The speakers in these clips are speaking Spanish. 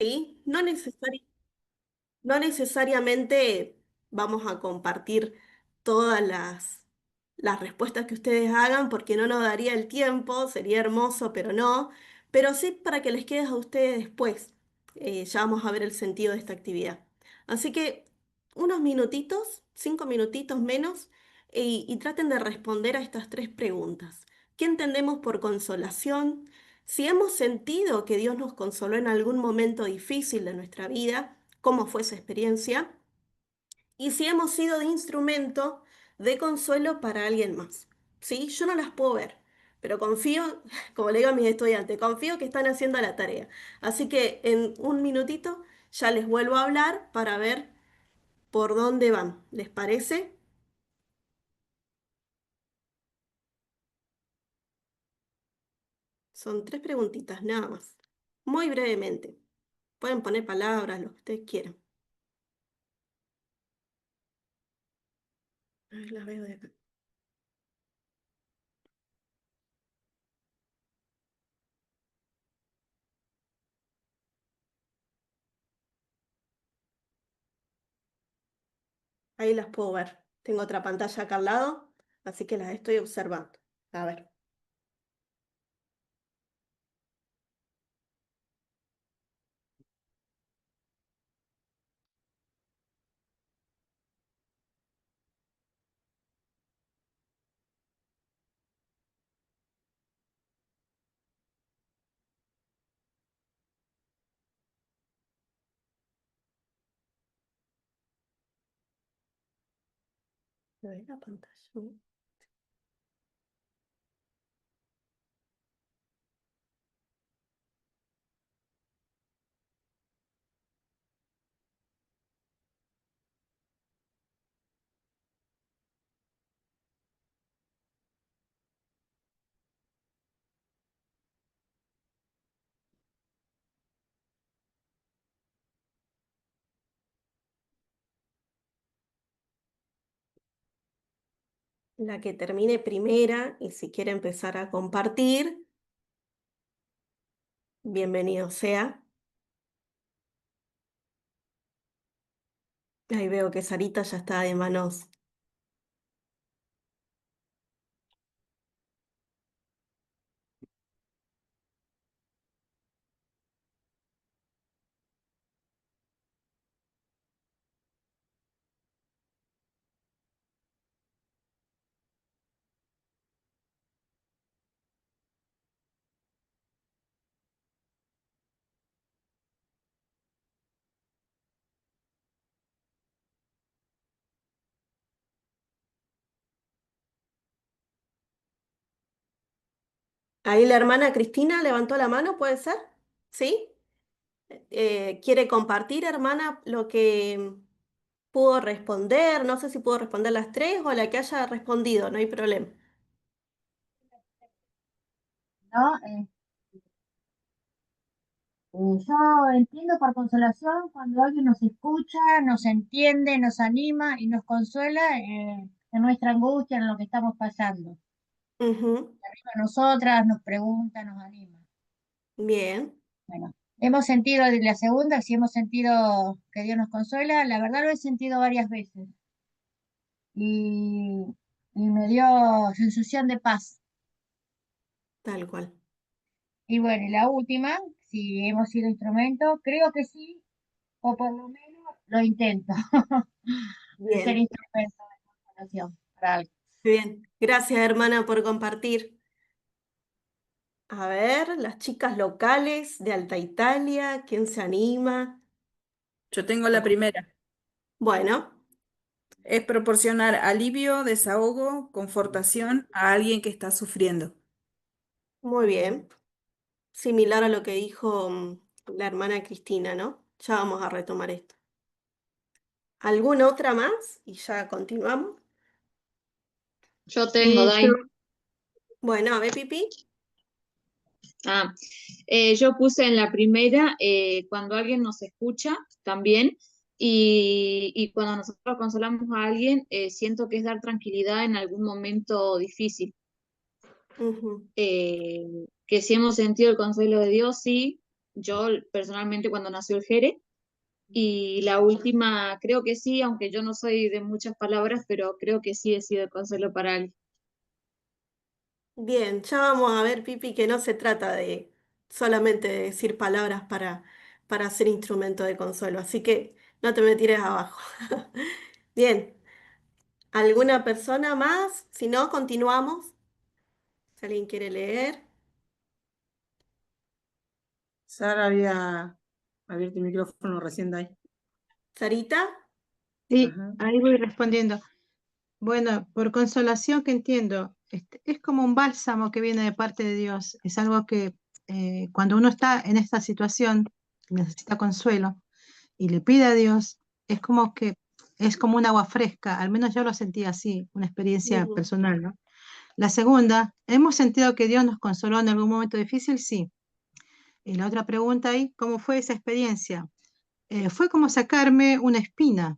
¿sí? No necesariamente vamos a compartir todas las respuestas que ustedes hagan porque no nos daría el tiempo, sería hermoso, pero no. Pero sí para que les quede a ustedes después. Ya vamos a ver el sentido de esta actividad. Así que unos minutitos, 5 minutitos menos, y traten de responder a estas tres preguntas. ¿Qué entendemos por consolación? Si hemos sentido que Dios nos consoló en algún momento difícil de nuestra vida, cómo fue esa experiencia y si hemos sido de instrumento de consuelo para alguien más. ¿Sí? Yo no las puedo ver, pero confío, como le digo a mis estudiantes, confío que están haciendo la tarea. Así que en un minutito ya les vuelvo a hablar para ver por dónde van. ¿Les parece? Son tres preguntitas, nada más. Muy brevemente. Pueden poner palabras, lo que ustedes quieran. A ver, las veo de acá. Ahí las puedo ver. Tengo otra pantalla acá al lado, así que las estoy observando. A ver. A ver la pantalla. La que termine primera y si quiere empezar a compartir, bienvenido sea. Ahí veo que Sarita ya está de manos. Ahí la hermana Cristina levantó la mano, ¿puede ser? ¿Sí? ¿Quiere compartir, hermana, lo que pudo responder? No sé si pudo responder las tres o la que haya respondido, no hay problema. ¿No? Yo entiendo por consolación cuando alguien nos escucha, nos entiende, nos anima y nos consuela en nuestra angustia, en lo que estamos pasando. Ujú. A nosotras nos pregunta, nos anima. Bien, Bueno, hemos sentido de la segunda, si hemos sentido que Dios nos consuela, la verdad lo he sentido varias veces y, y me dio sensación de paz. tal cual. Y bueno, y la última, si hemos sido instrumento, creo que sí, o por lo menos lo intento, de ser Bien, instrumento de consolación para alguien. bien. Gracias, hermana, por compartir. A ver, las chicas locales de Alta Italia, ¿quién se anima? Yo tengo la primera. Bueno, Es proporcionar alivio, desahogo, confortación a alguien que está sufriendo. muy bien. Similar a lo que dijo la hermana Cristina, ¿no? Ya vamos a retomar esto. ¿Alguna otra más? Y ya continuamos. Yo tengo, Yo, Dai. Bueno, a ver, Pipi. Ah, yo puse en la primera cuando alguien nos escucha también y cuando nosotros consolamos a alguien, siento que es dar tranquilidad en algún momento difícil. Ujú. Que si hemos sentido el consuelo de Dios, sí, yo personalmente cuando nació el Jere. Y la última, creo que sí, aunque yo no soy de muchas palabras, pero creo que sí he sido consuelo para alguien. Bien, ya vamos a ver, Pipi, que no se trata de solamente de decir palabras para hacer instrumento de consuelo, así que no te me tires abajo. Bien, ¿alguna persona más? Si no, continuamos. Si alguien quiere leer. Sara había abierto el micrófono recién de ahí. Sarita, Sí, Ajá. ahí voy respondiendo. Bueno, por consolación que entiendo, es como un bálsamo que viene de parte de Dios. Es algo que cuando uno está en esta situación, necesita consuelo y le pide a Dios, es como que es como un agua fresca. Al menos yo lo sentí así, una experiencia ujú, personal, ¿no? La segunda, ¿hemos sentido que Dios nos consoló en algún momento difícil? Sí. Y la otra pregunta ahí, ¿cómo fue esa experiencia? Fue como sacarme una espina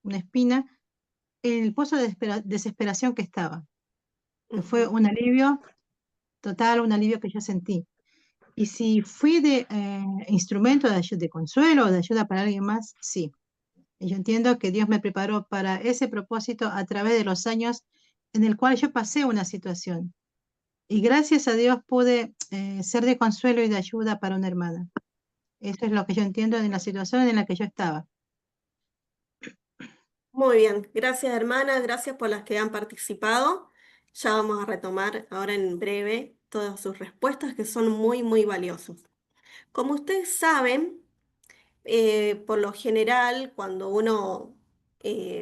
en el pozo de desesperación que estaba, que fue ujú. un alivio total, un alivio que yo sentí. Y si fui de instrumento de consuelo o de ayuda para alguien más, sí. Y yo entiendo que Dios me preparó para ese propósito a través de los años en el cual yo pasé una situación. Y gracias a Dios pude ser de consuelo y de ayuda para una hermana. Eso es lo que yo entiendo en la situación en la que yo estaba. Muy bien, gracias hermana, gracias por las que han participado. Ya vamos a retomar ahora en breve todas sus respuestas que son muy, muy valiosas. Como ustedes saben, por lo general, cuando uno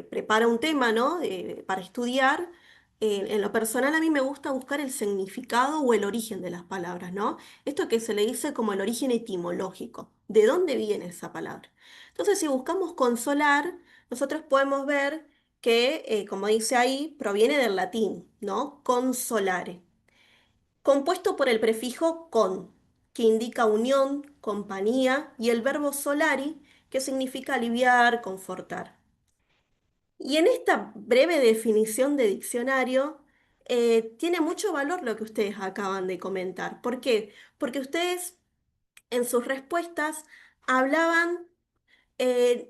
prepara un tema, ¿no? Para estudiar, en lo personal a mí me gusta buscar el significado o el origen de las palabras, ¿no? Esto que se le dice como el origen etimológico. ¿De dónde viene esa palabra? Entonces, si buscamos consolar, nosotros podemos ver que, como dice ahí, proviene del latín, ¿no? Consolare, compuesto por el prefijo con, que indica unión, compañía, y el verbo solari, que significa aliviar, confortar. Y en esta breve definición de diccionario, tiene mucho valor lo que ustedes acaban de comentar. ¿Por qué? Porque ustedes en sus respuestas hablaban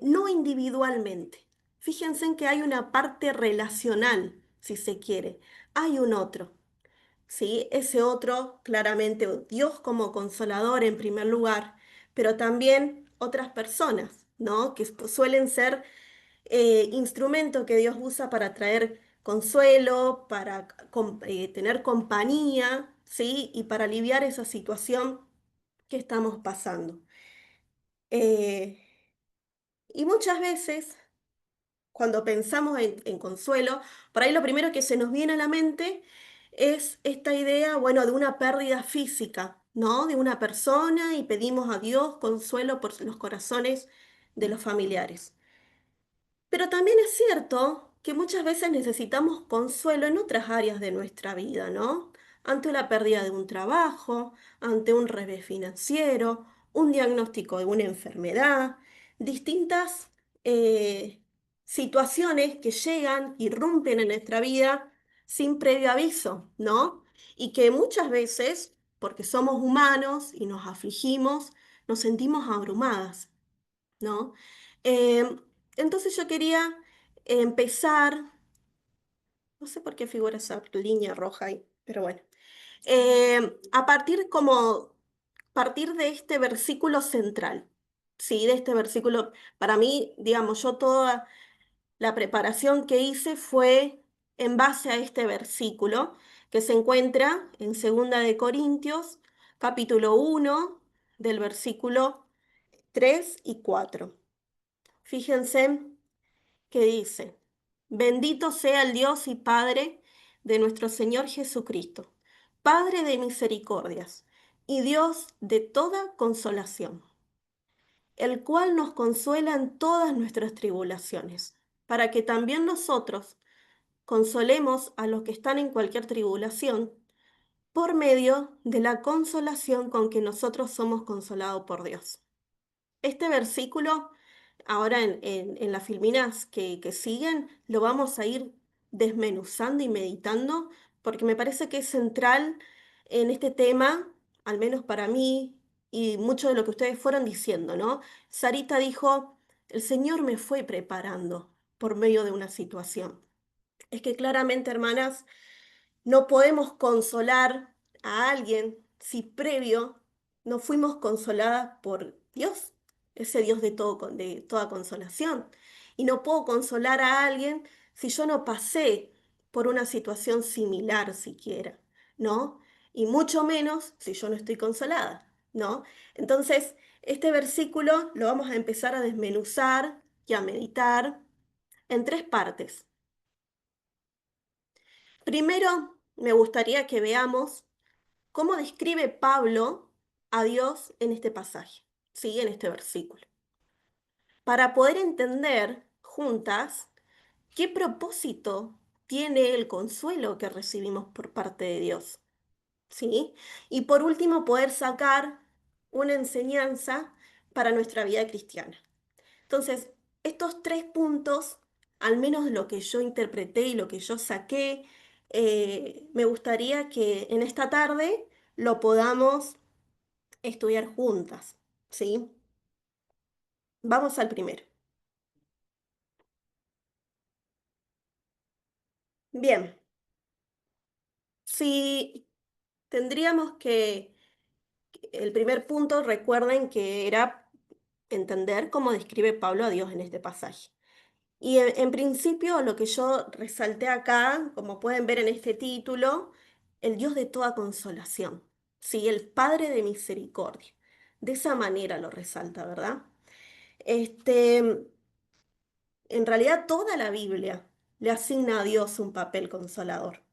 no individualmente. Fíjense en que hay una parte relacional, si se quiere. Hay un otro. ¿Sí? Ese otro, claramente, Dios como consolador en primer lugar, pero también otras personas, ¿no? Que suelen ser instrumentos que Dios usa para traer consuelo, para tener compañía, ¿sí? Y para aliviar esa situación que estamos pasando. Eh, y muchas veces cuando pensamos en consuelo, por ahí lo primero que se nos viene a la mente es esta idea, bueno, de una pérdida física, ¿no? De una persona y pedimos a Dios consuelo por los corazones de los familiares. Pero también es cierto que muchas veces necesitamos consuelo en otras áreas de nuestra vida, ¿no? Ante la pérdida de un trabajo, ante un revés financiero, un diagnóstico de una enfermedad, distintas eh, situaciones que llegan, irrumpen en nuestra vida sin previo aviso, ¿no? Y que muchas veces, porque somos humanos y nos afligimos, nos sentimos abrumadas, ¿no? Em, entonces yo quería empezar, no sé por qué figura esa línea roja ahí, pero bueno, a partir de este versículo central, ¿sí? De este versículo, para mí, digamos, yo toda la preparación que hice fue en base a este versículo que se encuentra en Segunda de Corintios, capítulo 1, del versículo 3 y 4. Fíjense que dice, bendito sea el Dios y Padre de nuestro Señor Jesucristo, Padre de misericordias y Dios de toda consolación, el cual nos consuela en todas nuestras tribulaciones, para que también nosotros consolemos a los que están en cualquier tribulación, por medio de la consolación con que nosotros somos consolados por Dios. Este versículo, ahora en las filminas que siguen, lo vamos a ir desmenuzando y meditando, porque me parece que es central en este tema, al menos para mí, y mucho de lo que ustedes fueron diciendo, ¿no? Sarita dijo, el Señor me fue preparando por medio de una situación. Es que claramente, hermanas, no podemos consolar a alguien si previo no fuimos consoladas por Dios, ese Dios de toda consolación. Y no puedo consolar a alguien si yo no pasé por una situación similar siquiera, ¿no? Y mucho menos si yo no estoy consolada, ¿no? Entonces, este versículo lo vamos a empezar a desmenuzar y a meditar en tres partes. Primero, me gustaría que veamos cómo describe Pablo a Dios en este pasaje, ¿sí? En este versículo, para poder entender juntas qué propósito tiene el consuelo que recibimos por parte de Dios, ¿sí? Y por último, poder sacar una enseñanza para nuestra vida cristiana. Entonces, estos tres puntos, al menos lo que yo interpreté y lo que yo saqué, me gustaría que en esta tarde lo podamos estudiar juntas, ¿sí? Vamos al primero. Bien, si tendríamos el primer punto, recuerden que era entender cómo describe Pablo a Dios en este pasaje. Y en principio lo que yo resalté acá, como pueden ver en este título, el Dios de toda consolación, ¿sí? El Padre de misericordia. De esa manera lo resalta, ¿verdad? Este, en realidad toda la Biblia le asigna a Dios un papel consolador.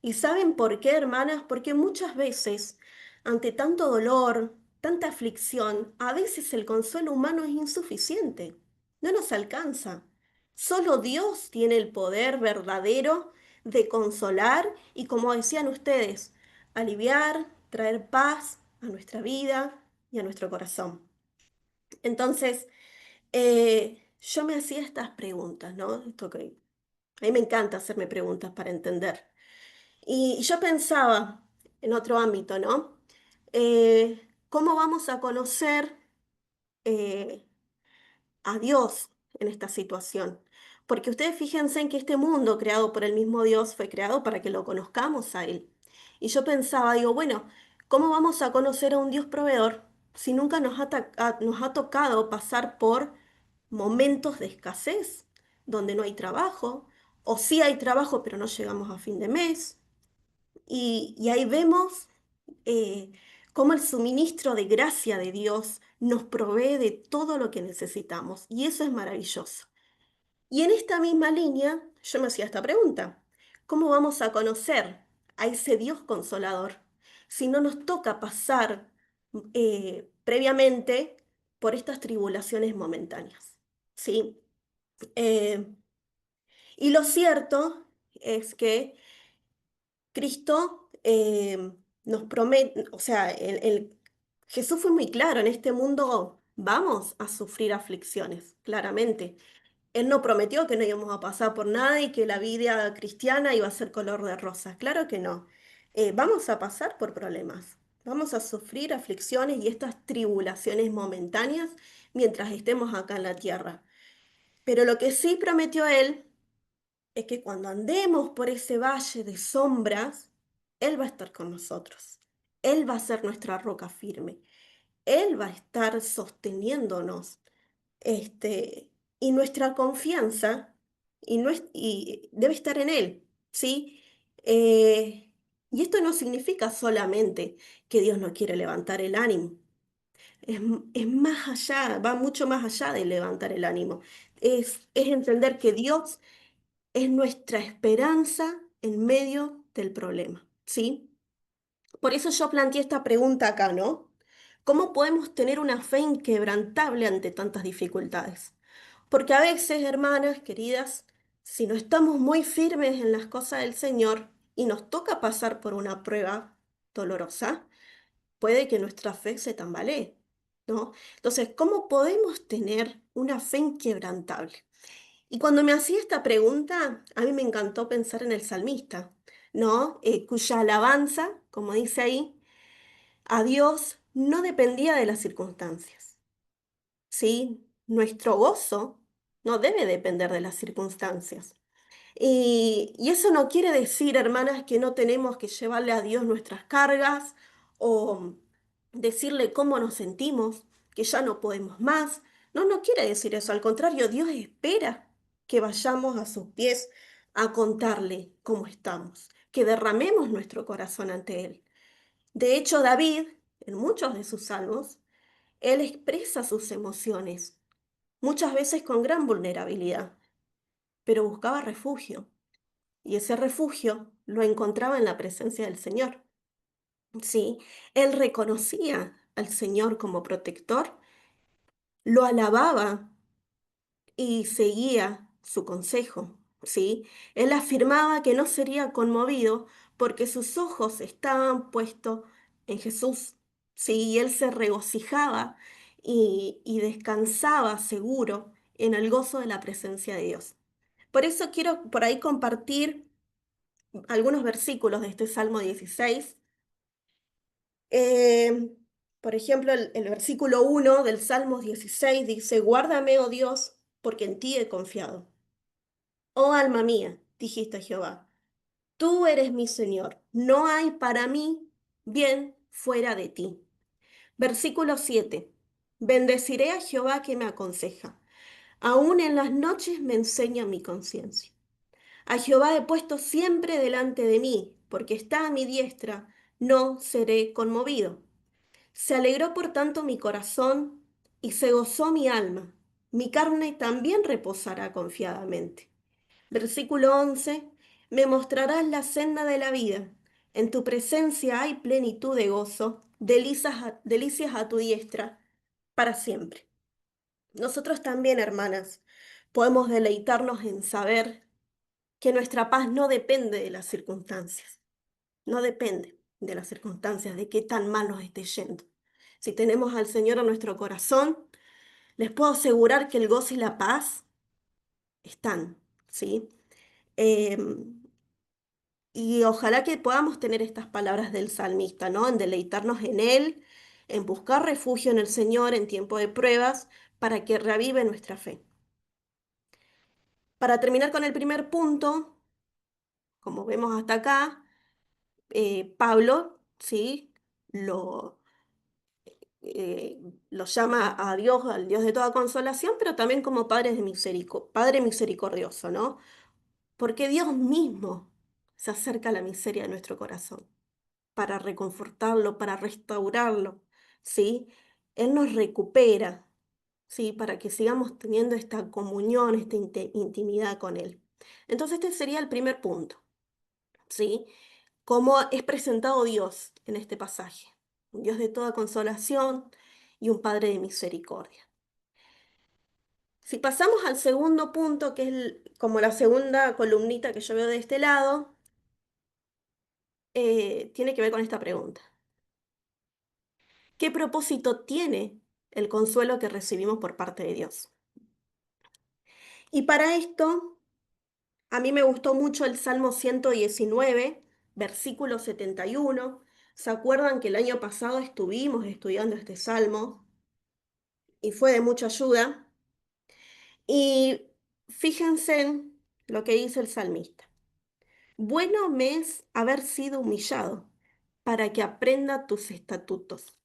¿Y saben por qué, hermanas? Porque muchas veces, ante tanto dolor, tanta aflicción, a veces el consuelo humano es insuficiente, no nos alcanza. Solo Dios tiene el poder verdadero de consolar y, como decían ustedes, aliviar, traer paz a nuestra vida y a nuestro corazón. Entonces, yo me hacía estas preguntas, ¿no? A mí me encanta hacerme preguntas para entender. Y yo pensaba en otro ámbito, ¿no? ¿Cómo vamos a conocer eh, a Dios en esta situación? Porque ustedes fíjense en que este mundo creado por el mismo Dios fue creado para que lo conozcamos a Él. Y yo pensaba, digo, bueno, ¿cómo vamos a conocer a un Dios proveedor si nunca nos ha tocado pasar por momentos de escasez, donde no hay trabajo, o sí hay trabajo pero no llegamos a fin de mes? Y ahí vemos eh, cómo el suministro de gracia de Dios nos provee de todo lo que necesitamos. Y eso es maravilloso. Y en esta misma línea, yo me hacía esta pregunta. ¿Cómo vamos a conocer a ese Dios consolador si no nos toca pasar previamente por estas tribulaciones momentáneas? ¿Sí? Eh, y lo cierto es que Cristo nos promete, o sea, Jesús fue muy claro, en este mundo vamos a sufrir aflicciones, claramente. Él no prometió que no íbamos a pasar por nada y que la vida cristiana iba a ser color de rosa, claro que no. Vamos a pasar por problemas, vamos a sufrir aflicciones y estas tribulaciones momentáneas mientras estemos acá en la tierra. Pero lo que sí prometió Él es que cuando andemos por ese valle de sombras, Él va a estar con nosotros. Él va a ser nuestra roca firme. Él va a estar sosteniéndonos. Este, y nuestra confianza y debe estar en Él, ¿sí? Y esto no significa solamente que Dios no quiere levantar el ánimo. Es más allá, va mucho más allá de levantar el ánimo. Es entender que Dios es nuestra esperanza en medio del problema, ¿sí? Por eso yo planteé esta pregunta acá, ¿no? ¿Cómo podemos tener una fe inquebrantable ante tantas dificultades? Porque a veces, hermanas queridas, si no estamos muy firmes en las cosas del Señor y nos toca pasar por una prueba dolorosa, puede que nuestra fe se tambalee, ¿no? Entonces, ¿cómo podemos tener una fe inquebrantable? Y cuando me hacía esta pregunta, a mí me encantó pensar en el salmista, ¿no? Cuya alabanza, como dice ahí, a Dios no dependía de las circunstancias. ¿Sí? Nuestro gozo no debe depender de las circunstancias. Y eso no quiere decir, hermanas, que no tenemos que llevarle a Dios nuestras cargas o decirle cómo nos sentimos, que ya no podemos más. No, no quiere decir eso. Al contrario, Dios espera que vayamos a sus pies a contarle cómo estamos, que derramemos nuestro corazón ante Él. De hecho, David, en muchos de sus salmos, él expresa sus emociones, muchas veces con gran vulnerabilidad, pero buscaba refugio. Y ese refugio lo encontraba en la presencia del Señor. Sí, él reconocía al Señor como protector, lo alababa y seguía su consejo. Sí, él afirmaba que no sería conmovido porque sus ojos estaban puestos en Jesús. Sí, y él se regocijaba y descansaba seguro en el gozo de la presencia de Dios. Por eso quiero por ahí compartir algunos versículos de este Salmo 16. Eh, por ejemplo, el versículo 1 del Salmo 16 dice, guárdame, oh Dios, porque en ti he confiado. Oh alma mía, dijiste a Jehová, tú eres mi Señor, no hay para mí bien fuera de ti. Versículo 7, bendeciré a Jehová que me aconseja, aún en las noches me enseña mi conciencia. A Jehová he puesto siempre delante de mí, porque está a mi diestra, no seré conmovido. Se alegró por tanto mi corazón y se gozó mi alma. Mi carne también reposará confiadamente. Versículo 11. Me mostrarás la senda de la vida. En tu presencia hay plenitud de gozo, delicias a tu diestra para siempre. Nosotros también, hermanas, podemos deleitarnos en saber que nuestra paz no depende de las circunstancias, no depende de las circunstancias, de qué tan mal nos esté yendo. Si tenemos al Señor en nuestro corazón, les puedo asegurar que el gozo y la paz están, ¿sí? Y ojalá que podamos tener estas palabras del salmista, ¿no? En deleitarnos en Él, en buscar refugio en el Señor en tiempo de pruebas, para que reavive nuestra fe. Para terminar con el primer punto, como vemos hasta acá, Pablo, ¿sí? Lo, eh, lo llama a Dios, al Dios de toda consolación, pero también como Padre misericordioso, ¿no? Porque Dios mismo se acerca a la miseria de nuestro corazón para reconfortarlo, para restaurarlo, ¿sí? Él nos recupera, ¿sí? Para que sigamos teniendo esta comunión, esta intimidad con Él. Entonces este sería el primer punto, ¿sí? Cómo es presentado Dios en este pasaje. Un Dios de toda consolación y un Padre de misericordia. Si pasamos al segundo punto, que es como la segunda columnita que yo veo de este lado, tiene que ver con esta pregunta. ¿Qué propósito tiene el consuelo que recibimos por parte de Dios? Y para esto, a mí me gustó mucho el Salmo 119, versículo 71. ¿Se acuerdan que el año pasado estuvimos estudiando este salmo y fue de mucha ayuda? Y fíjense en lo que dice el salmista. Bueno me es haber sido humillado para que aprenda tus estatutos.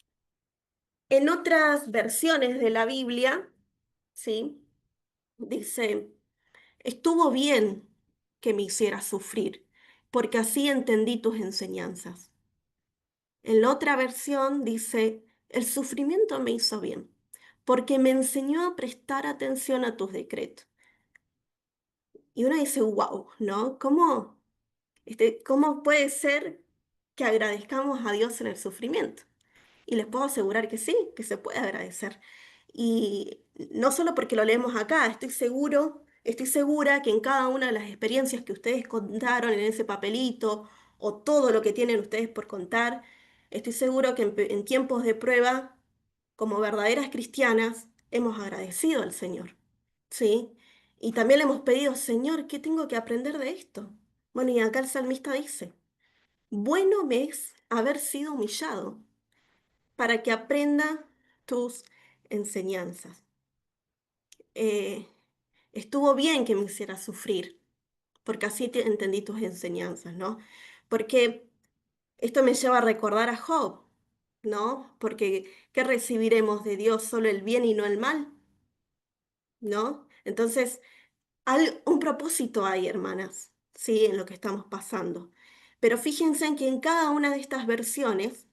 En otras versiones de la Biblia, ¿sí? Dice, estuvo bien que me hicieras sufrir, porque así entendí tus enseñanzas. En la otra versión dice, el sufrimiento me hizo bien, porque me enseñó a prestar atención a tus decretos. Y uno dice, wow, ¿no? ¿Cómo puede ser que agradezcamos a Dios en el sufrimiento? Y les puedo asegurar que sí, que se puede agradecer. Y no solo porque lo leemos acá, estoy segura que en cada una de las experiencias que ustedes contaron en ese papelito o todo lo que tienen ustedes por contar, estoy seguro que en tiempos de prueba, como verdaderas cristianas, hemos agradecido al Señor, ¿sí? Y también le hemos pedido, Señor, ¿qué tengo que aprender de esto? Bueno, y acá el salmista dice, bueno me es haber sido humillado para que aprenda tus enseñanzas. Eh, Estuvo bien que me hicieras sufrir, porque así entendí tus enseñanzas, ¿no? Porque esto me lleva a recordar a Job, ¿no? Porque ¿qué recibiremos de Dios? ¿Solo el bien y no el mal? ¿No? Entonces, un propósito hay, hermanas, ¿sí? En lo que estamos pasando. Pero fíjense en que en cada una de estas versiones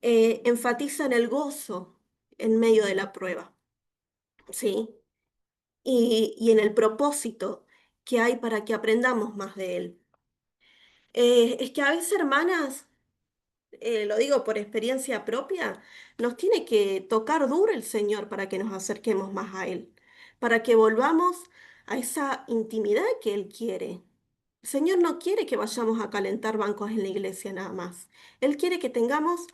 enfatizan el gozo en medio de la prueba, ¿sí? Y en el propósito que hay para que aprendamos más de él. Es que a veces, hermanas, lo digo por experiencia propia, nos tiene que tocar duro el Señor para que nos acerquemos más a Él, para que volvamos a esa intimidad que Él quiere. El Señor no quiere que vayamos a calentar bancos en la iglesia nada más. Él quiere que tengamos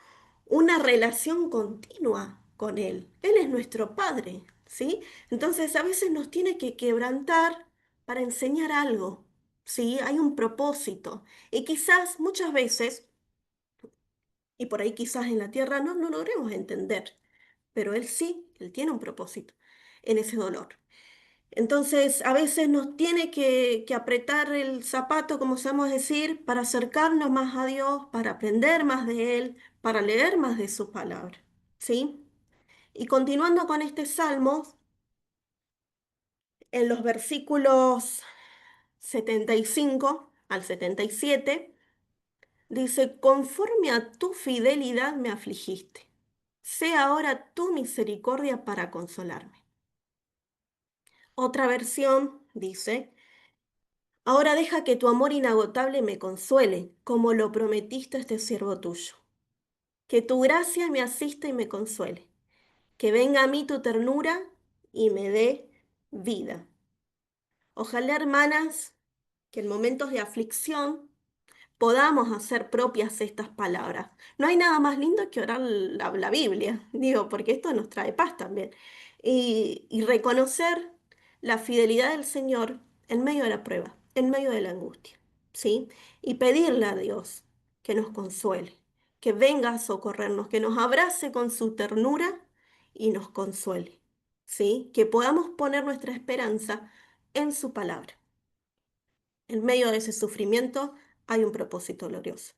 una relación continua con Él. Él es nuestro Padre, ¿sí? Entonces a veces nos tiene que quebrantar para enseñar algo, ¿sí? Hay un propósito. Y quizás muchas veces y por ahí quizás en la tierra no lo logremos entender, pero Él sí, Él tiene un propósito en ese dolor. Entonces, a veces nos tiene que apretar el zapato, como sabemos decir, para acercarnos más a Dios, para aprender más de Él, para leer más de su palabra, ¿sí? Y continuando con este salmo, en los versículos 75 al 77, dice, conforme a tu fidelidad me afligiste. Sea ahora tu misericordia para consolarme. Otra versión dice, ahora deja que tu amor inagotable me consuele, como lo prometiste a este siervo tuyo. Que tu gracia me asista y me consuele. Que venga a mí tu ternura y me dé vida. Ojalá, hermanas, que en momentos de aflicción podamos hacer propias estas palabras. No hay nada más lindo que orar la Biblia, digo, porque esto nos trae paz también. Y reconocer la fidelidad del Señor en medio de la prueba, en medio de la angustia, ¿sí? Y pedirle a Dios que nos consuele, que venga a socorrernos, que nos abrace con su ternura y nos consuele, ¿sí? Que podamos poner nuestra esperanza en su palabra. En medio de ese sufrimiento hay un propósito glorioso.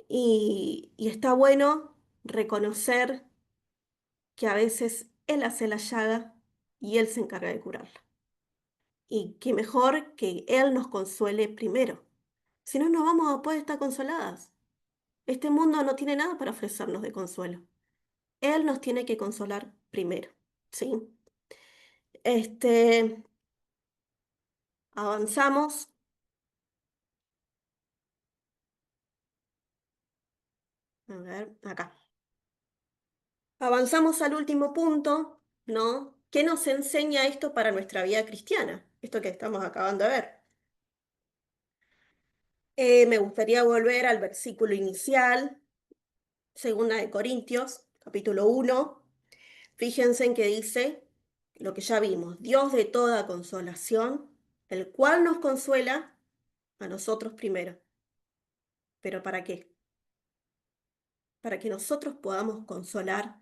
Y está bueno reconocer que a veces Él hace la llaga y Él se encarga de curarla. Y que mejor que Él nos consuele primero. Si no, no vamos a poder estar consoladas. Este mundo no tiene nada para ofrecernos de consuelo. Él nos tiene que consolar primero. ¿Sí? Este, avanzamos. A ver, acá. Avanzamos al último punto, ¿no? ¿Qué nos enseña esto para nuestra vida cristiana? Esto que estamos acabando de ver. Me gustaría volver al versículo inicial, segunda de Corintios, capítulo 1. Fíjense en que dice lo que ya vimos, Dios de toda consolación, el cual nos consuela a nosotros primero. ¿Pero para qué? Para que nosotros podamos consolar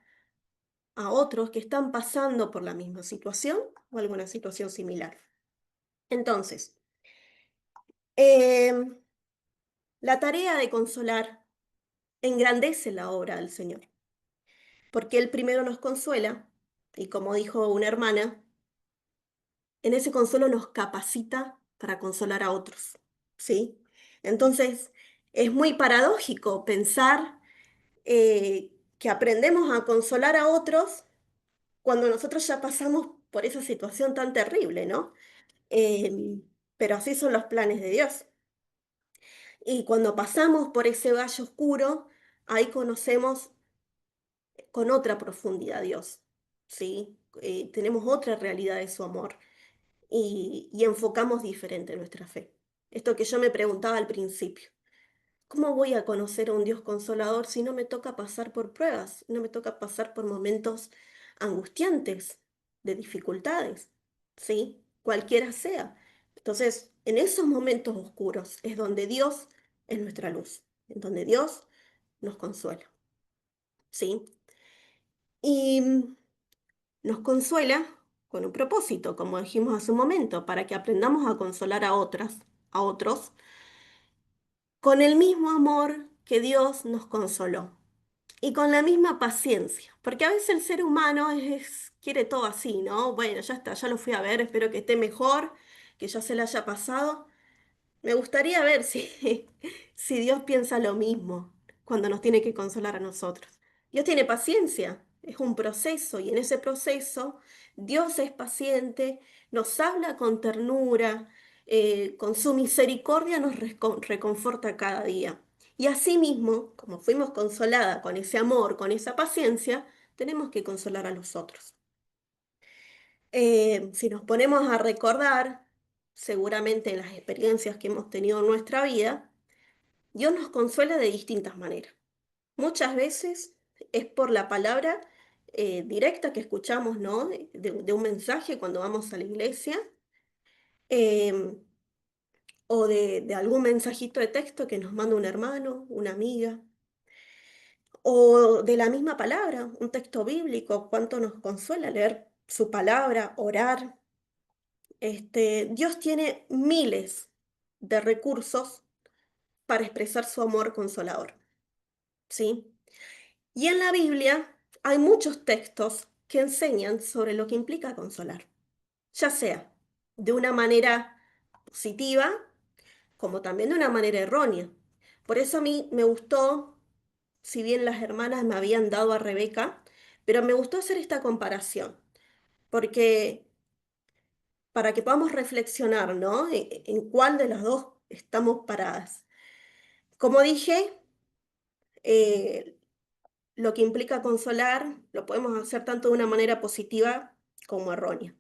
a otros que están pasando por la misma situación o alguna situación similar. Entonces, eh, la tarea de consolar engrandece la obra del Señor, porque Él primero nos consuela y como dijo una hermana, en ese consuelo nos capacita para consolar a otros, ¿sí? Entonces, es muy paradójico pensar que aprendemos a consolar a otros cuando nosotros ya pasamos por esa situación tan terrible, ¿no? Pero así son los planes de Dios. Y cuando pasamos por ese valle oscuro, ahí conocemos con otra profundidad a Dios, ¿sí? Tenemos otra realidad de su amor y enfocamos diferente nuestra fe. Esto que yo me preguntaba al principio. ¿Cómo voy a conocer a un Dios consolador si no me toca pasar por pruebas, no me toca pasar por momentos angustiantes, de dificultades, ¿sí? Cualquiera sea. Entonces, en esos momentos oscuros es donde Dios es nuestra luz, en donde Dios nos consuela. ¿sí? Y nos consuela con un propósito, como dijimos hace un momento, para que aprendamos a consolar a otras, a otros, con el mismo amor que Dios nos consoló y con la misma paciencia, porque a veces el ser humano quiere todo así, ¿no? Bueno, ya está, ya lo fui a ver, espero que esté mejor, que ya se le haya pasado. Me gustaría ver si, si Dios piensa lo mismo cuando nos tiene que consolar a nosotros. Dios tiene paciencia, es un proceso y en ese proceso Dios es paciente, nos habla con ternura, con su misericordia nos reconforta cada día. Y asimismo, como fuimos consolada con ese amor, con esa paciencia, tenemos que consolar a los otros. Si nos ponemos a recordar, seguramente en las experiencias que hemos tenido en nuestra vida, Dios nos consuela de distintas maneras. Muchas veces es por la palabra directa que escuchamos, ¿no? De un mensaje cuando vamos a la iglesia, eh, o de algún mensajito de texto que nos manda un hermano, una amiga, o de la misma palabra, un texto bíblico, cuánto nos consuela leer su palabra, orar. Dios tiene miles de recursos para expresar su amor consolador, ¿sí? Y en la Biblia hay muchos textos que enseñan sobre lo que implica consolar, ya sea de una manera positiva como también de una manera errónea. Por eso a mí me gustó, si bien las hermanas me habían dado a Rebeca, pero me gustó hacer esta comparación, porque para que podamos reflexionar, ¿no? En cuál de las dos estamos paradas. Como dije, eh, lo que implica consolar lo podemos hacer tanto de una manera positiva como errónea.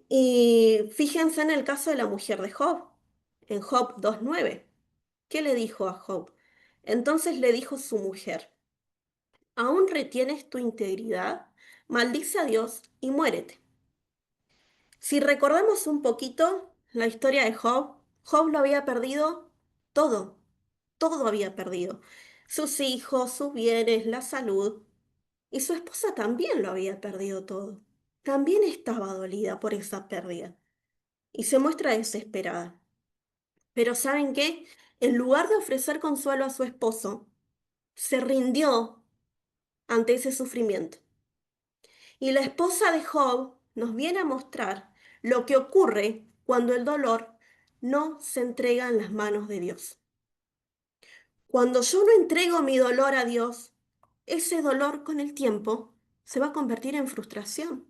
Y fíjense en el caso de la mujer de Job, en Job 2:9. ¿Qué le dijo a Job? Entonces le dijo su mujer, ¿aún retienes tu integridad? Maldice a Dios y muérete. Si recordamos un poquito la historia de Job, Job lo había perdido todo, todo había perdido. Sus hijos, sus bienes, la salud. Y su esposa también lo había perdido todo. También estaba dolida por esa pérdida. Y se muestra desesperada. Pero ¿saben qué? En lugar de ofrecer consuelo a su esposo, se rindió ante ese sufrimiento. Y la esposa de Job nos viene a mostrar lo que ocurre cuando el dolor no se entrega en las manos de Dios. Cuando yo no entrego mi dolor a Dios, ese dolor con el tiempo se va a convertir en frustración,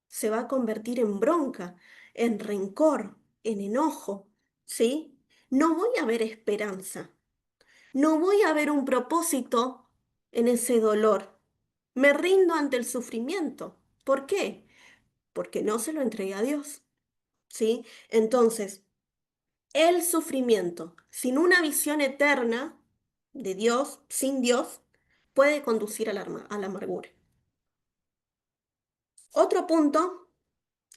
se va a convertir en bronca, en rencor, en enojo, ¿sí? No voy a ver esperanza, no voy a ver un propósito en ese dolor. Me rindo ante el sufrimiento. ¿Por qué? Porque no se lo entregué a Dios, ¿sí? Entonces, el sufrimiento sin una visión eterna de Dios, sin Dios, puede conducir a la amargura. Otro punto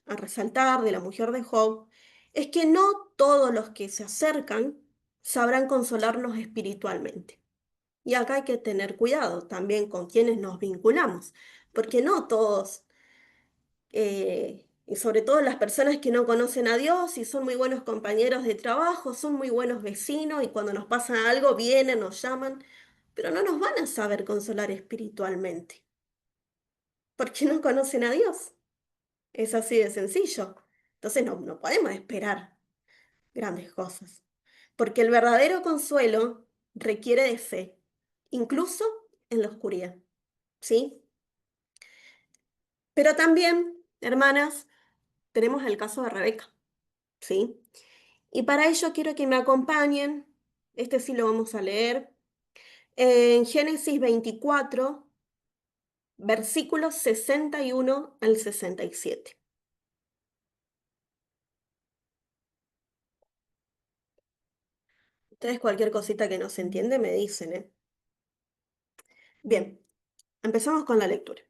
a resaltar de la mujer de Job es que no todos los que se acercan sabrán consolarnos espiritualmente. Y acá hay que tener cuidado también con quienes nos vinculamos, porque no todos, y sobre todo las personas que no conocen a Dios y son muy buenos compañeros de trabajo, son muy buenos vecinos y cuando nos pasa algo vienen, nos llaman, pero no nos van a saber consolar espiritualmente, porque no conocen a Dios. Es así de sencillo. Entonces no podemos esperar grandes cosas, porque el verdadero consuelo requiere de fe, incluso en la oscuridad, ¿sí? Pero también, hermanas, tenemos el caso de Rebeca, ¿sí? Y para ello quiero que me acompañen, este sí lo vamos a leer, en Génesis 24, versículos 61 al 67. Ustedes cualquier cosita que no se entiende me dicen, ¿eh? Bien, empezamos con la lectura.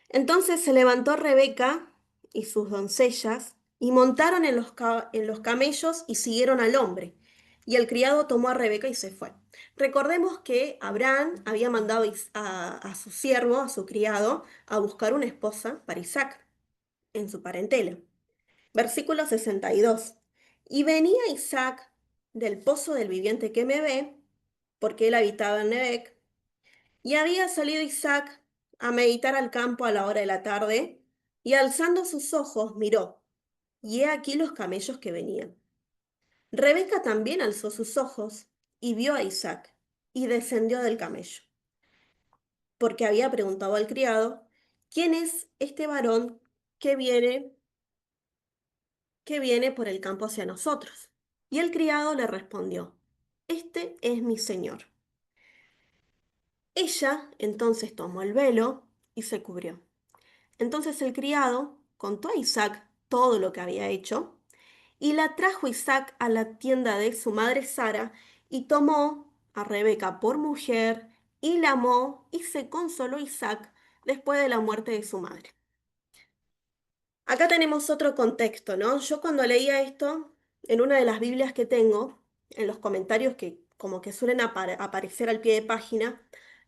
Entonces se levantó Rebeca y sus doncellas y montaron en los camellos y siguieron al hombre. Y el criado tomó a Rebeca y se fue. Recordemos que Abraham había mandado a su siervo, a su criado, a buscar una esposa para Isaac en su parentela. Versículo 62. Y venía Isaac del pozo del viviente que me ve, porque él habitaba en Nebec, y había salido Isaac a meditar al campo a la hora de la tarde, y alzando sus ojos miró, y he aquí los camellos que venían. Rebeca también alzó sus ojos y vio a Isaac, y descendió del camello, porque había preguntado al criado, ¿quién es este varón que viene por el campo hacia nosotros? Y el criado le respondió, este es mi señor. Ella entonces tomó el velo y se cubrió. Entonces el criado contó a Isaac todo lo que había hecho, y la trajo Isaac a la tienda de su madre Sara, y tomó a Rebeca por mujer, y la amó, y se consoló Isaac después de la muerte de su madre. Acá tenemos otro contexto, ¿no? Yo cuando leía esto, en una de las Biblias que tengo, en los comentarios que como que suelen aparecer al pie de página,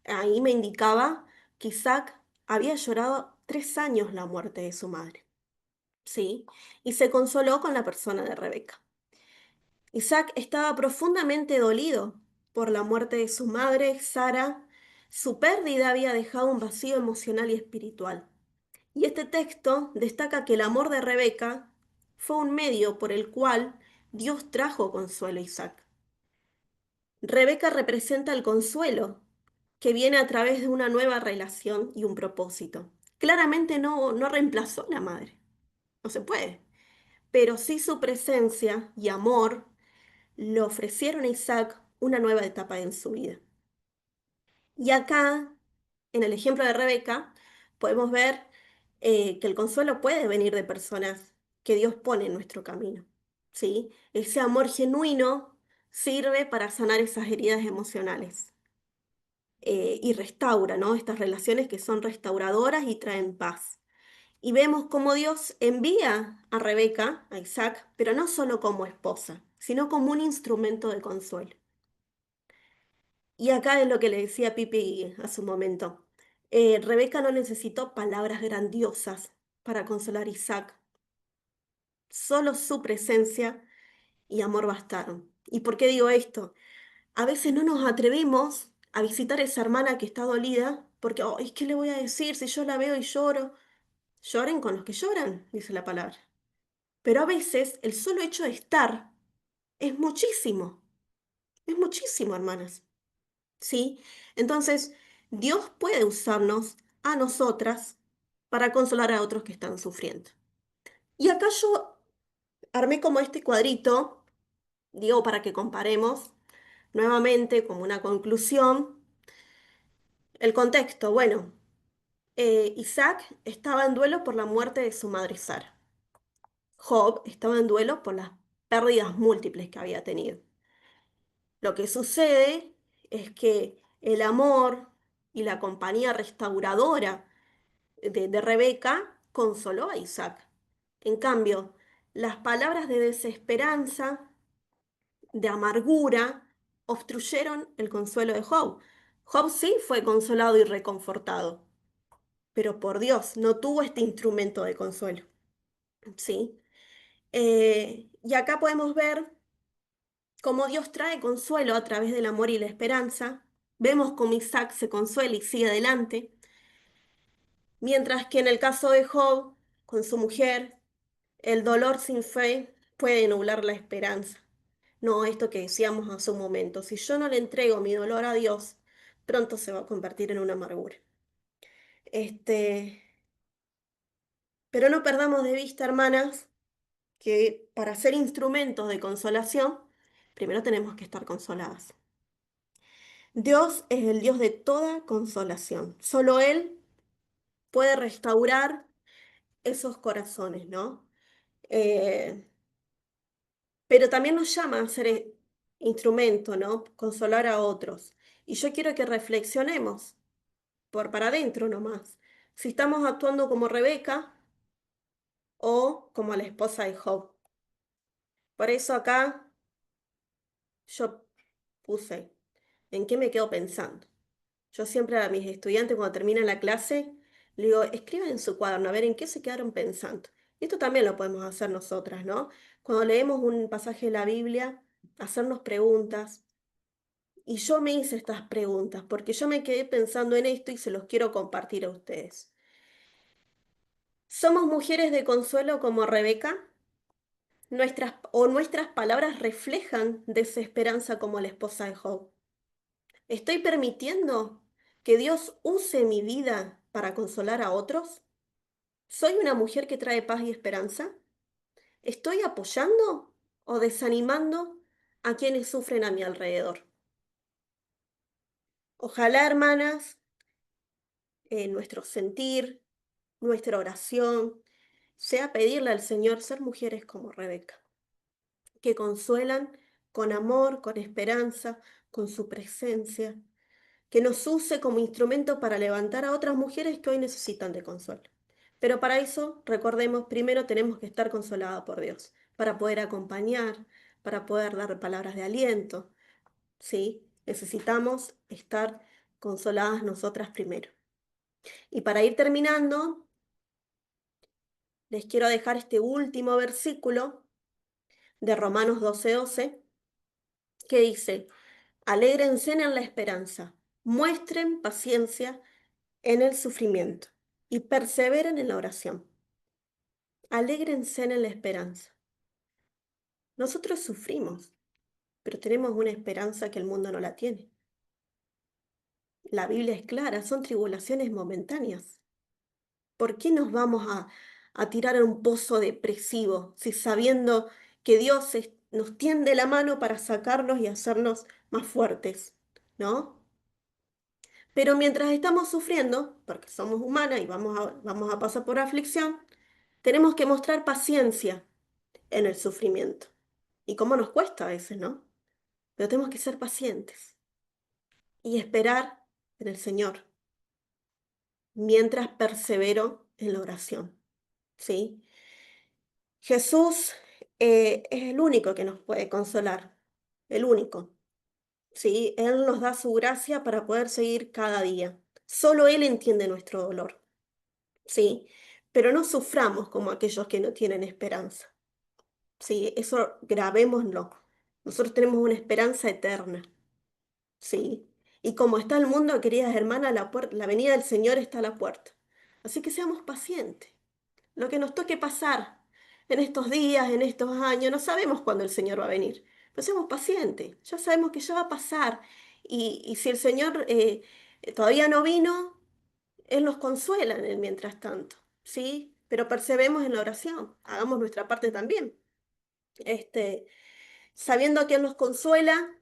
ahí me indicaba que Isaac había llorado 3 años la muerte de su madre, ¿sí? Y se consoló con la persona de Rebeca. Isaac estaba profundamente dolido por la muerte de su madre, Sara. Su pérdida había dejado un vacío emocional y espiritual. Y este texto destaca que el amor de Rebeca fue un medio por el cual Dios trajo consuelo a Isaac. Rebeca representa el consuelo que viene a través de una nueva relación y un propósito. Claramente no reemplazó a la madre, no se puede, pero sí su presencia y amor le ofrecieron a Isaac una nueva etapa en su vida. Y acá, en el ejemplo de Rebeca, podemos ver que el consuelo puede venir de personas que Dios pone en nuestro camino, ¿sí? Ese amor genuino sirve para sanar esas heridas emocionales y restaura, ¿no? Estas relaciones que son restauradoras y traen paz. Y vemos cómo Dios envía a Rebeca, a Isaac, pero no solo como esposa, sino como un instrumento de consuelo. Y acá es lo que le decía Pipi hace un momento. Rebeca no necesitó palabras grandiosas para consolar a Isaac. Solo su presencia y amor bastaron. ¿Y por qué digo esto? A veces no nos atrevemos a visitar a esa hermana que está dolida porque, oh, ¿qué le voy a decir si yo la veo y lloro? Lloren con los que lloran, dice la palabra. Pero a veces el solo hecho de estar es muchísimo, hermanas. ¿Sí? Entonces, Dios puede usarnos a nosotras para consolar a otros que están sufriendo. Y acá yo armé como este cuadrito, digo, para que comparemos nuevamente como una conclusión. El contexto, bueno, Isaac estaba en duelo por la muerte de su madre Sara. Job estaba en duelo por las pérdidas múltiples que había tenido. Lo que sucede es que el amor y la compañía restauradora de Rebeca consoló a Isaac. En cambio, las palabras de desesperanza, de amargura, obstruyeron el consuelo de Job. Job sí fue consolado y reconfortado, pero por Dios no tuvo este instrumento de consuelo. ¿Sí? Y acá podemos ver cómo Dios trae consuelo a través del amor y la esperanza. Vemos cómo Isaac se consuela y sigue adelante, mientras que en el caso de Job, con su mujer, el dolor sin fe puede nublar la esperanza. No, esto que decíamos hace un momento, si yo no le entrego mi dolor a Dios, pronto se va a convertir en una amargura. Este, pero no perdamos de vista, hermanas, que para ser instrumentos de consolación, primero tenemos que estar consoladas. Dios es el Dios de toda consolación. Solo Él puede restaurar esos corazones, ¿no? Eh, pero también nos llama a ser instrumento, ¿no? Consolar a otros. Y yo quiero que reflexionemos por para adentro nomás. Si estamos actuando como Rebeca o como la esposa de Job. Por eso acá yo puse, ¿En qué me quedo pensando? Yo siempre a mis estudiantes cuando termina la clase, le digo, escriban en su cuaderno a ver en qué se quedaron pensando. Y esto también lo podemos hacer nosotras, ¿no? Cuando leemos un pasaje de la Biblia, hacernos preguntas. Y yo me hice estas preguntas porque yo me quedé pensando en esto y se los quiero compartir a ustedes. ¿Somos mujeres de consuelo como Rebeca? ¿Nuestras palabras reflejan desesperanza como la esposa de Job? ¿Estoy permitiendo que Dios use mi vida para consolar a otros? ¿Soy una mujer que trae paz y esperanza? ¿Estoy apoyando o desanimando a quienes sufren a mi alrededor? Ojalá, hermanas, nuestro sentir, nuestra oración, sea pedirle al Señor ser mujeres como Rebeca, que consuelan con amor, con esperanza, con su presencia, que nos use como instrumento para levantar a otras mujeres que hoy necesitan de consuelo. Pero para eso, recordemos, primero tenemos que estar consoladas por Dios, para poder acompañar, para poder dar palabras de aliento, ¿sí? Necesitamos estar consoladas nosotras primero. Y para ir terminando, les quiero dejar este último versículo de Romanos 12:12, que dice, alégrense en la esperanza, muestren paciencia en el sufrimiento y perseveren en la oración. Alégrense en la esperanza. Nosotros sufrimos, pero tenemos una esperanza que el mundo no la tiene. La Biblia es clara, son tribulaciones momentáneas. ¿Por qué nos vamos a tirar a un pozo depresivo si sabiendo que Dios nos tiende la mano para sacarnos y hacernos más fuertes, ¿no? Pero mientras estamos sufriendo, porque somos humanas y vamos a pasar por aflicción, tenemos que mostrar paciencia en el sufrimiento. Y cómo nos cuesta a veces, ¿no? Pero tenemos que ser pacientes y esperar en el Señor mientras persevero en la oración, ¿sí? Jesús es el único que nos puede consolar, el único, ¿sí? Él nos da su gracia para poder seguir cada día. Solo Él entiende nuestro dolor, ¿sí? Pero no suframos como aquellos que no tienen esperanza, ¿sí? Eso grabémoslo. Nosotros tenemos una esperanza eterna, ¿sí? Y como está el mundo, queridas hermanas, la venida del Señor está a la puerta. Así que seamos pacientes. Lo que nos toque pasar en estos días, en estos años, no sabemos cuándo el Señor va a venir. Pero seamos pacientes, ya sabemos que ya va a pasar. Y si el Señor todavía no vino, Él nos consuela en el mientras tanto, ¿sí? Pero perseveremos en la oración, hagamos nuestra parte también. Sabiendo que Él nos consuela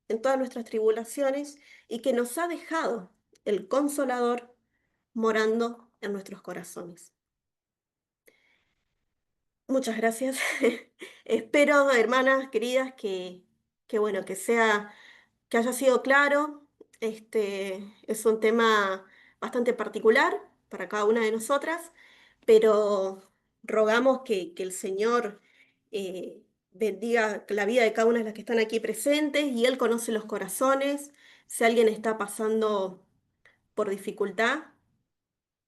en todas nuestras tribulaciones y que nos ha dejado el Consolador morando en nuestros corazones. Muchas gracias. Espero, hermanas queridas, bueno, que haya sido claro. Este es un tema bastante particular para cada una de nosotras, pero rogamos que el Señor bendiga la vida de cada una de las que están aquí presentes y Él conoce los corazones. Si alguien está pasando por dificultad,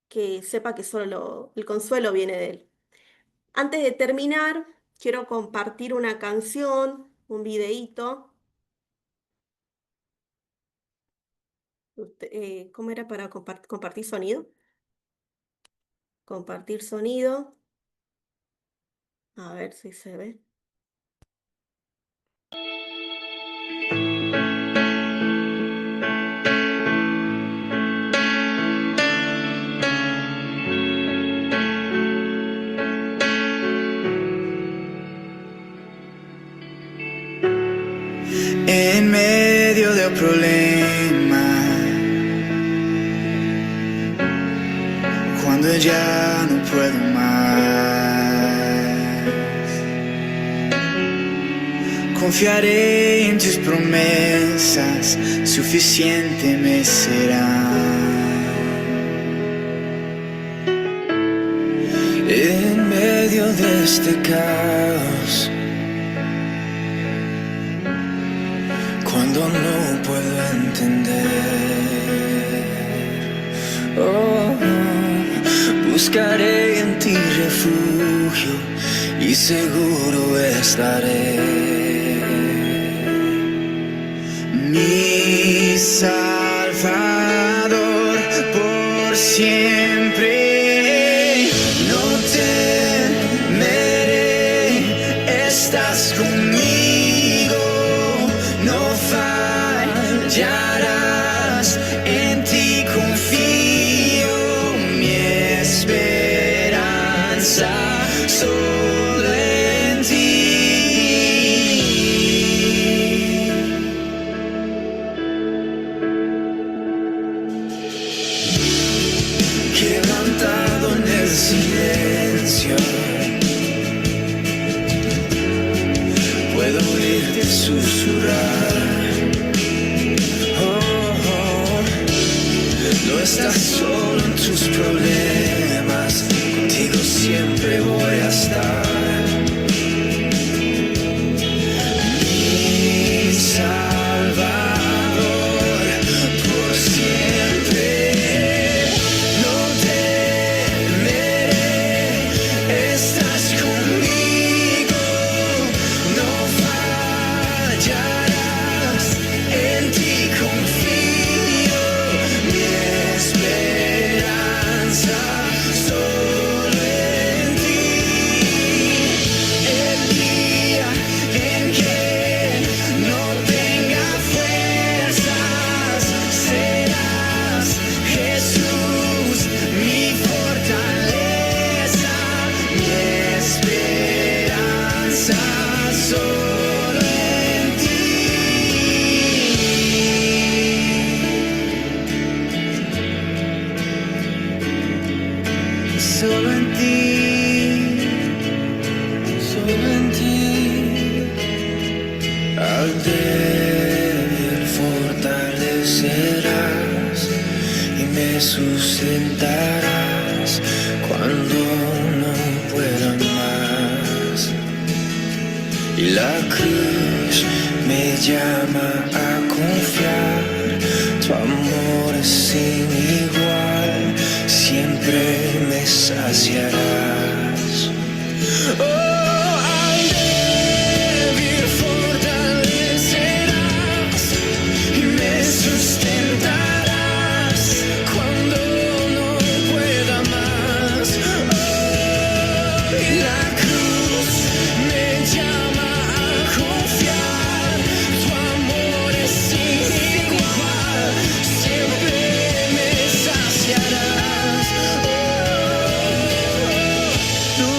que sepa que solo el consuelo viene de Él. Antes de terminar, quiero compartir una canción, un videíto. ¿Cómo era para compartir sonido? Compartir sonido. A ver si se ve. En medio de un problema, cuando ya no puedo más, confiaré en tus promesas, suficiente me será. En medio de este caos, cuando no puedo entender, entender. Oh, buscaré en ti refugio y seguro estaré. Mi Salvador por siempre. No temeré, estás conmigo, no fallarás, en ti confío, mi esperanza solo en ti. Quebrantado en el silencio, puedo oírte susurrar. Oh, oh, no estás solo en tus problemas, contigo siempre voy a estar. Mi Salvador por siempre. No temeré, estás conmigo, no fallarás, en ti confío, mi esperanza solo en ti. El día en que no tenga fuerzas, serás Jesús, mi fortaleza, mi esperanza solo en ti. Solo en ti, solo en ti. Al débil fortalecerás y me sustentarás cuando no pueda más. Y la cruz me llama a confiar, tu amor es sin igual, siempre me saciarás. Oh, al débil fortalecerás y me sustentarás cuando no pueda más. Oh, y la cruz me llama a confiar, tu amor es sin igual, siempre me saciarás. No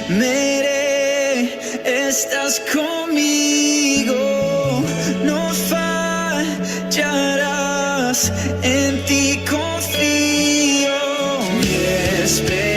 temeré, estás conmigo, no fallarás, en ti confío, mi esperanza